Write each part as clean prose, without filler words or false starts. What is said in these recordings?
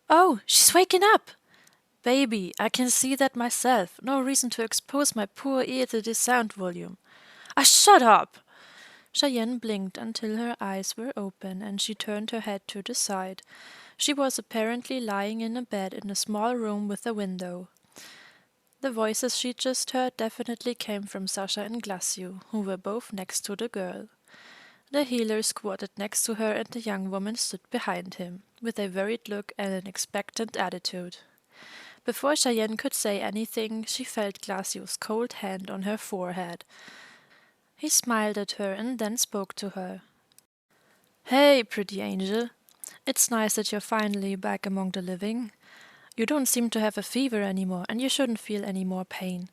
Oh, she's waking up! Baby, I can see that myself. No reason to expose my poor ear to this sound volume. Ah, shut up! Cheyenne blinked until her eyes were open and she turned her head to the side. She was apparently lying in a bed in a small room with a window. The voices she just heard definitely came from Sasha and Glaczio, who were both next to the girl. The healer squatted next to her and the young woman stood behind him, with a worried look and an expectant attitude. Before Cheyenne could say anything, she felt Glacio's cold hand on her forehead. He smiled at her and then spoke to her. Hey, pretty angel. It's nice that you're finally back among the living. You don't seem to have a fever anymore, and you shouldn't feel any more pain.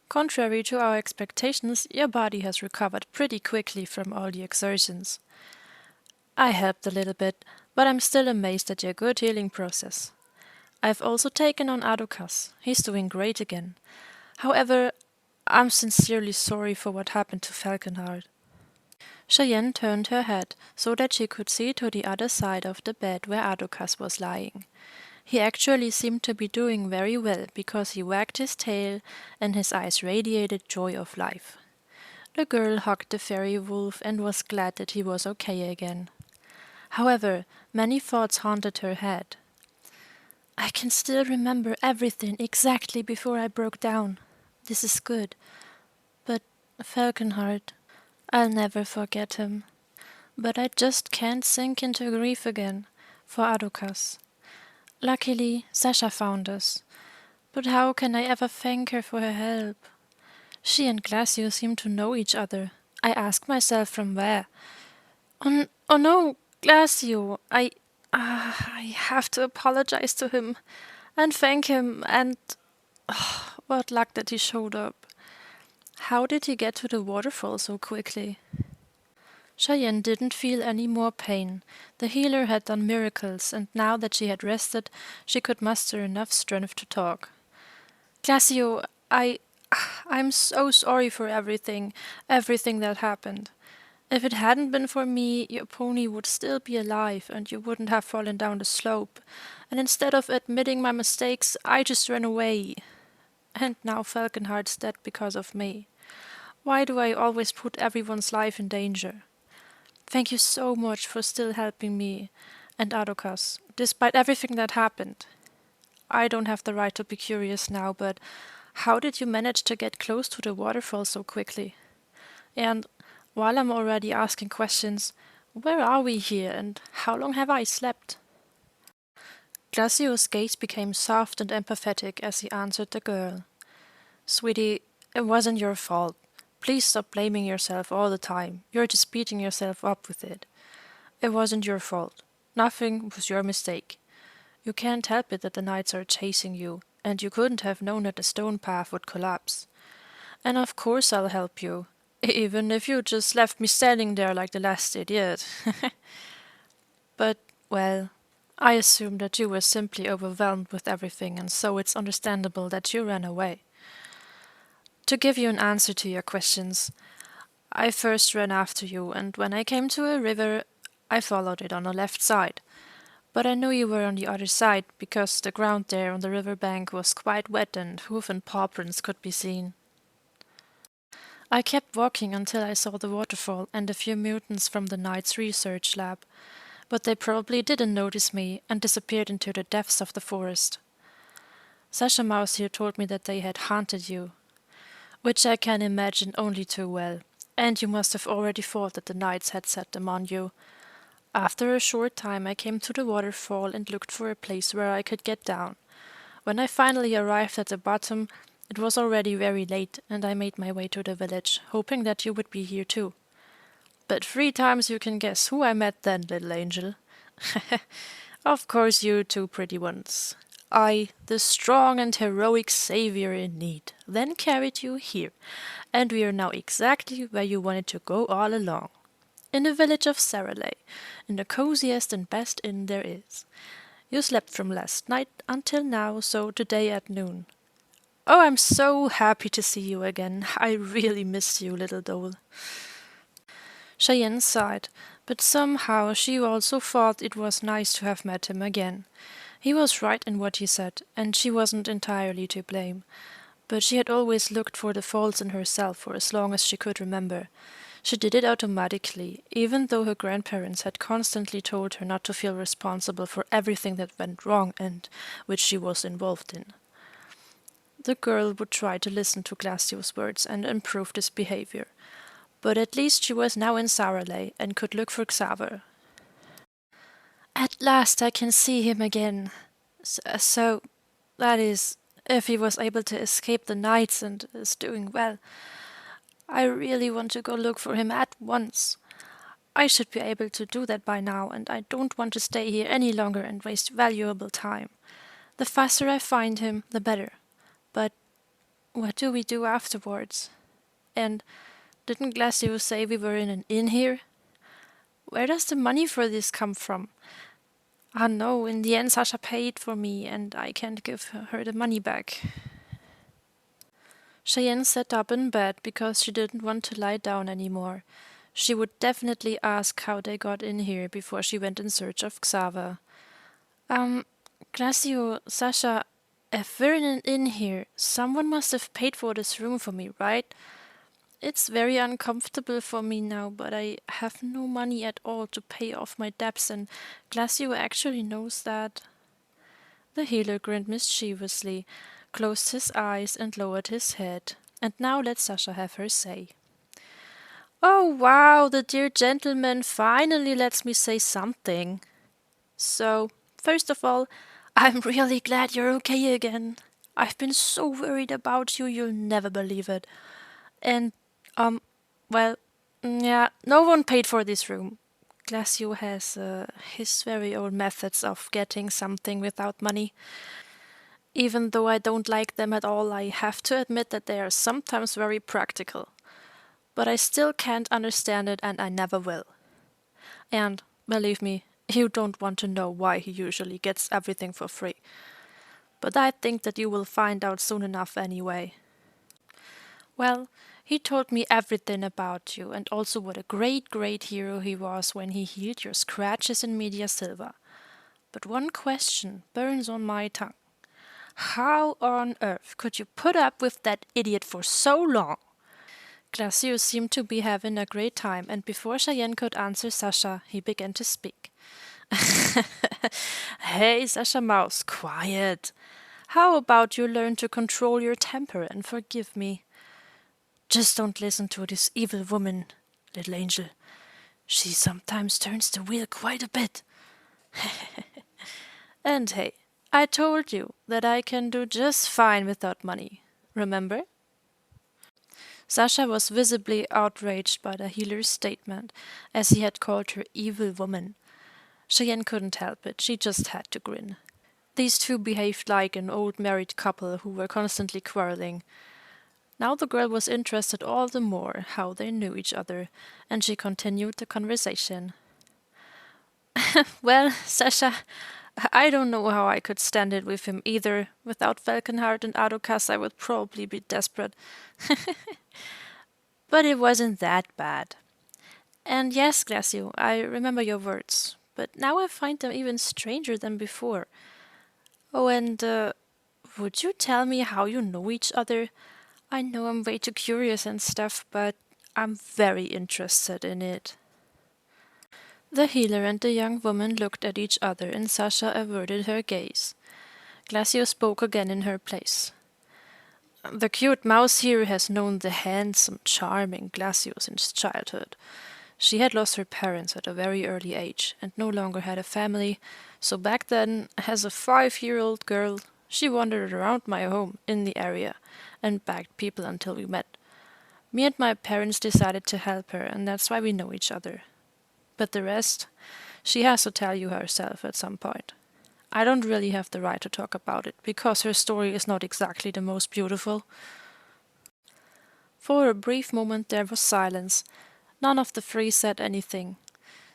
Contrary to our expectations, your body has recovered pretty quickly from all the exertions. I helped a little bit, but I'm still amazed at your good healing process. I've also taken on Adocaz. He's doing great again. However, I'm sincerely sorry for what happened to Falconheart. Cheyenne turned her head so that she could see to the other side of the bed where Adocaz was lying. He actually seemed to be doing very well because he wagged his tail and his eyes radiated joy of life. The girl hugged the fairy wolf and was glad that he was okay again. However, many thoughts haunted her head. I can still remember everything exactly before I broke down. This is good. But Falconheart, I'll never forget him. But I just can't sink into grief again for Adocaz. Luckily, Sasha found us. But how can I ever thank her for her help? She and Glaczio seem to know each other. I ask myself from where. Oh no, Glaczio, I have to apologize to him and thank him and what luck that he showed up. How did he get to the waterfall so quickly? Cheyenne didn't feel any more pain. The healer had done miracles, and now that she had rested, she could muster enough strength to talk. Glaczio, I'm so sorry for everything that happened. If it hadn't been for me, your pony would still be alive, and you wouldn't have fallen down the slope. And instead of admitting my mistakes, I just ran away. And now Falconheart's dead because of me. Why do I always put everyone's life in danger? Thank you so much for still helping me and Adocaz, despite everything that happened. I don't have the right to be curious now, but how did you manage to get close to the waterfall so quickly? And while I'm already asking questions, where are we here and how long have I slept? Glacio's gaze became soft and empathetic as he answered the girl. Sweetie, it wasn't your fault. Please stop blaming yourself all the time. You're just beating yourself up with it. It wasn't your fault. Nothing was your mistake. You can't help it that the knights are chasing you, and you couldn't have known that the stone path would collapse. And of course I'll help you, even if you just left me standing there like the last idiot. But, well, I assume that you were simply overwhelmed with everything, and so it's understandable that you ran away. To give you an answer to your questions, I first ran after you, and when I came to a river, I followed it on the left side. But I knew you were on the other side, because the ground there on the river bank was quite wet and hoof and paw prints could be seen. I kept walking until I saw the waterfall and a few mutants from the Knight's research lab, but they probably didn't notice me and disappeared into the depths of the forest. Sasha Mouse here told me that they had haunted you, which I can imagine only too well, and you must have already thought that the knights had set them on you. After a short time I came to the waterfall and looked for a place where I could get down. When I finally arrived at the bottom, it was already very late, and I made my way to the village, hoping that you would be here too. But 3 times you can guess who I met then, little angel. Of course you two pretty ones. I, the strong and heroic Xaver in need, then carried you here, and we are now exactly where you wanted to go all along. In the village of Saraley, in the coziest and best inn there is. You slept from last night until now, so today at noon. Oh, I'm so happy to see you again. I really missed you, little doll. Cheyenne sighed, but somehow she also thought it was nice to have met him again. He was right in what he said, and she wasn't entirely to blame. But she had always looked for the faults in herself for as long as she could remember. She did it automatically, even though her grandparents had constantly told her not to feel responsible for everything that went wrong and which she was involved in. The girl would try to listen to Glacio's words and improve this behavior. But at least she was now in Saraley and could look for Xaver. At last I can see him again. So, that is, if he was able to escape the nights and is doing well. I really want to go look for him at once. I should be able to do that by now, and I don't want to stay here any longer and waste valuable time. The faster I find him, the better. But what do we do afterwards? And didn't Glaczio say we were in an inn here? Where does the money for this come from? Ah no, in the end Sasha paid for me, and I can't give her the money back. Cheyenne sat up in bed because she didn't want to lie down anymore. She would definitely ask how they got in here before she went in search of Xaver. Glaczio, Sasha, if we're in an inn here, someone must have paid for this room for me, right? It's very uncomfortable for me now, but I have no money at all to pay off my debts, and Glaczio actually knows that. The healer grinned mischievously, closed his eyes and lowered his head, and now let Sasha have her say. Oh wow, the dear gentleman finally lets me say something. So, first of all, I'm really glad you're okay again. I've been so worried about you, you'll never believe it. And, yeah, no one paid for this room. Glaczio has his very own methods of getting something without money. Even though I don't like them at all, I have to admit that they are sometimes very practical. But I still can't understand it, and I never will. And, believe me, you don't want to know why he usually gets everything for free. But I think that you will find out soon enough anyway. Well, he told me everything about you, and also what a great, great hero he was when he healed your scratches in Media Silva. But one question burns on my tongue. How on earth could you put up with that idiot for so long? Glaczio seemed to be having a great time, and before Cheyenne could answer Sasha, he began to speak. Hey, Sasha Mouse, quiet. How about you learn to control your temper and forgive me? Just don't listen to this evil woman, little angel. She sometimes turns the wheel quite a bit. And hey, I told you that I can do just fine without money. Remember? Sasha was visibly outraged by the healer's statement, as he had called her evil woman. Cheyenne couldn't help it, she just had to grin. These two behaved like an old married couple who were constantly quarreling. Now the girl was interested all the more how they knew each other, and she continued the conversation. Well, Sasha, I don't know how I could stand it with him either. Without Falconheart and Adocaz, I would probably be desperate. But it wasn't that bad. And yes, Glaczio, I remember your words, but now I find them even stranger than before. Oh, and would you tell me how you know each other? I know I'm way too curious and stuff, but I'm very interested in it. The healer and the young woman looked at each other, and Sasha averted her gaze. Glaczio spoke again in her place. The cute mouse here has known the handsome, charming Glaczio since childhood. She had lost her parents at a very early age and no longer had a family, so back then, as a 5-year-old girl, she wandered around my home in the area and begged people until we met. Me and my parents decided to help her, and that's why we know each other. But the rest, she has to tell you herself at some point. I don't really have the right to talk about it, because her story is not exactly the most beautiful. For a brief moment there was silence. None of the three said anything.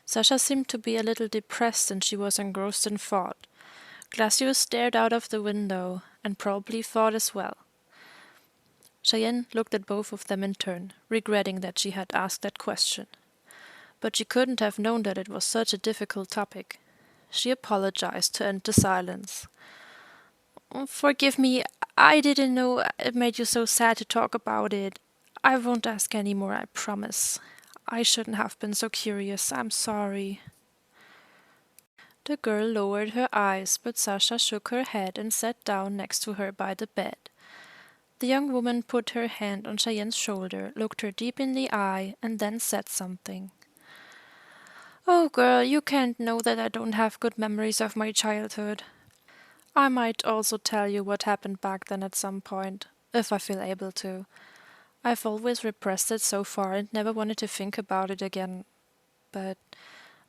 Sasha seemed to be a little depressed, and she was engrossed in thought. Glaczio stared out of the window, and probably thought as well. Cheyenne looked at both of them in turn, regretting that she had asked that question. But she couldn't have known that it was such a difficult topic. She apologized to end the silence. Forgive me, I didn't know it made you so sad to talk about it. I won't ask any more, I promise. I shouldn't have been so curious, I'm sorry. The girl lowered her eyes, but Sasha shook her head and sat down next to her by the bed. The young woman put her hand on Cheyenne's shoulder, looked her deep in the eye, and then said something. Oh, girl, you can't know that I don't have good memories of my childhood. I might also tell you what happened back then at some point, if I feel able to. I've always repressed it so far and never wanted to think about it again. But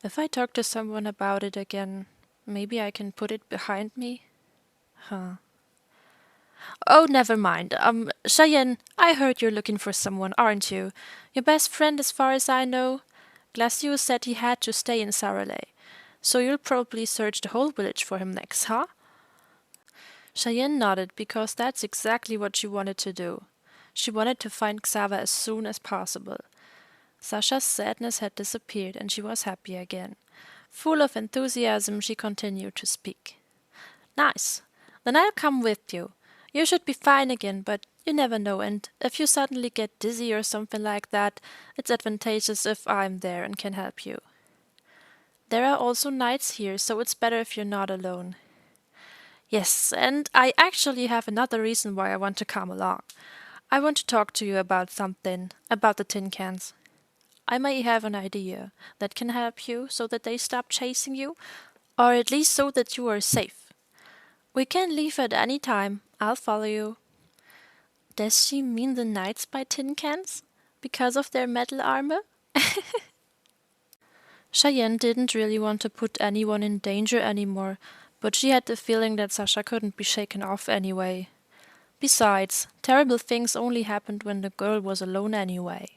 if I talk to someone about it again, maybe I can put it behind me? Huh. Oh, never mind. Cheyenne, I heard you're looking for someone, aren't you? Your best friend, as far as I know? Glaczio said he had to stay in Saraley, so you'll probably search the whole village for him next, huh? Cheyenne nodded because that's exactly what she wanted to do. She wanted to find Xaver as soon as possible. Sasha's sadness had disappeared and she was happy again. Full of enthusiasm, she continued to speak. Nice. Then I'll come with you. You should be fine again, but you never know, and if you suddenly get dizzy or something like that, it's advantageous if I'm there and can help you. There are also knights here, so it's better if you're not alone. Yes, and I actually have another reason why I want to come along. I want to talk to you about something, about the tin cans. I may have an idea that can help you so that they stop chasing you, or at least so that you are safe. We can leave at any time. I'll follow you. Does she mean the knights buy tin cans? Because of their metal armor? Cheyenne didn't really want to put anyone in danger anymore, but she had the feeling that Sasha couldn't be shaken off anyway. Besides, terrible things only happened when the girl was alone anyway.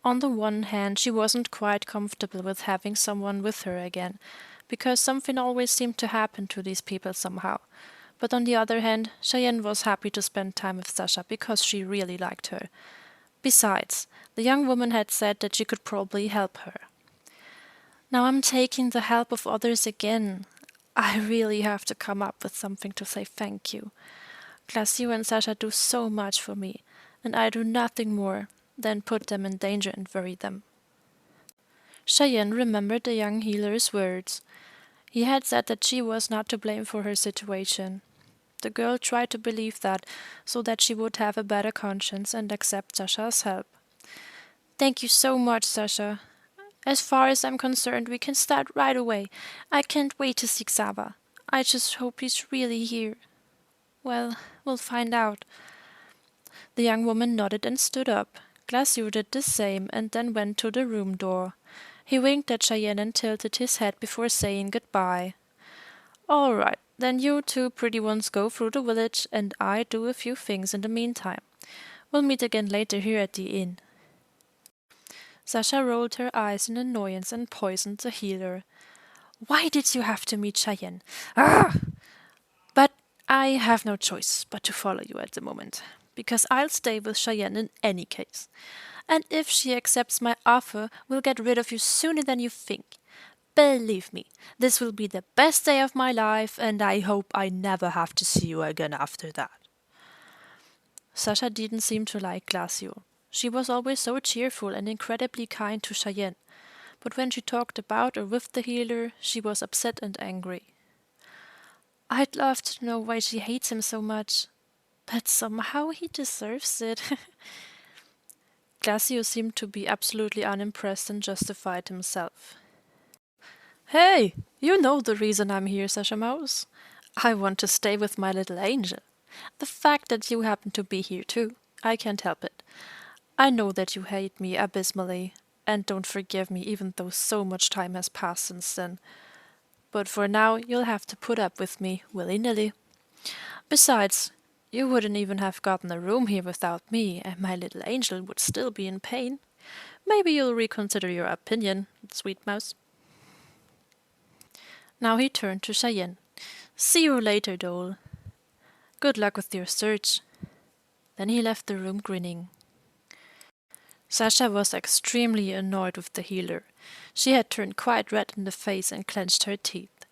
On the one hand, she wasn't quite comfortable with having someone with her again, because something always seemed to happen to these people somehow. But on the other hand, Cheyenne was happy to spend time with Sasha because she really liked her. Besides, the young woman had said that she could probably help her. Now I'm taking the help of others again. I really have to come up with something to say thank you. Glaczio and Sasha do so much for me, and I do nothing more than put them in danger and worry them. Cheyenne remembered the young healer's words. He had said that she was not to blame for her situation. The girl tried to believe that, so that she would have a better conscience and accept Sasha's help. Thank you so much, Sasha. As far as I'm concerned, we can start right away. I can't wait to see Xaver. I just hope he's really here. Well, we'll find out. The young woman nodded and stood up. Glaczio did the same and then went to the room door. He winked at Cheyenne and tilted his head before saying goodbye. All right, then you two pretty ones go through the village and I do a few things in the meantime. We'll meet again later here at the inn. Sasha rolled her eyes in annoyance and poisoned the healer. Why did you have to meet Cheyenne? Ah! But I have no choice but to follow you at the moment, because I'll stay with Cheyenne in any case. And if she accepts my offer, we'll get rid of you sooner than you think. Believe me, this will be the best day of my life, and I hope I never have to see you again after that. Sasha didn't seem to like Glaczio. She was always so cheerful and incredibly kind to Cheyenne, but when she talked about or with the healer, she was upset and angry. I'd love to know why she hates him so much, but somehow he deserves it. Glaczio seemed to be absolutely unimpressed and justified himself. Hey, you know the reason I'm here, Sasha Mouse. I want to stay with my little angel. The fact that you happen to be here too, I can't help it. I know that you hate me abysmally, and don't forgive me even though so much time has passed since then. But for now, you'll have to put up with me willy-nilly. Besides, you wouldn't even have gotten a room here without me, and my little angel would still be in pain. Maybe you'll reconsider your opinion, sweet mouse. Now he turned to Cheyenne. See you later, doll. Good luck with your search. Then he left the room grinning. Sasha was extremely annoyed with the healer. She had turned quite red in the face and clenched her teeth.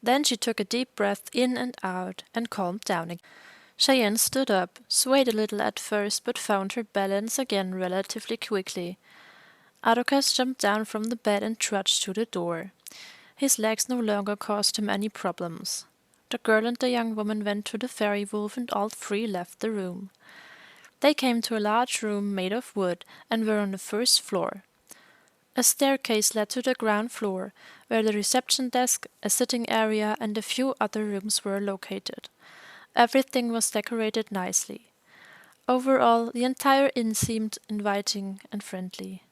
Then she took a deep breath in and out and calmed down again. Cheyenne stood up, swayed a little at first, but found her balance again relatively quickly. Adocaz jumped down from the bed and trudged to the door. His legs no longer caused him any problems. The girl and the young woman went to the fairy wolf, and all three left the room. They came to a large room made of wood and were on the first floor. A staircase led to the ground floor, where the reception desk, a sitting area, and a few other rooms were located. Everything was decorated nicely. Overall, the entire inn seemed inviting and friendly.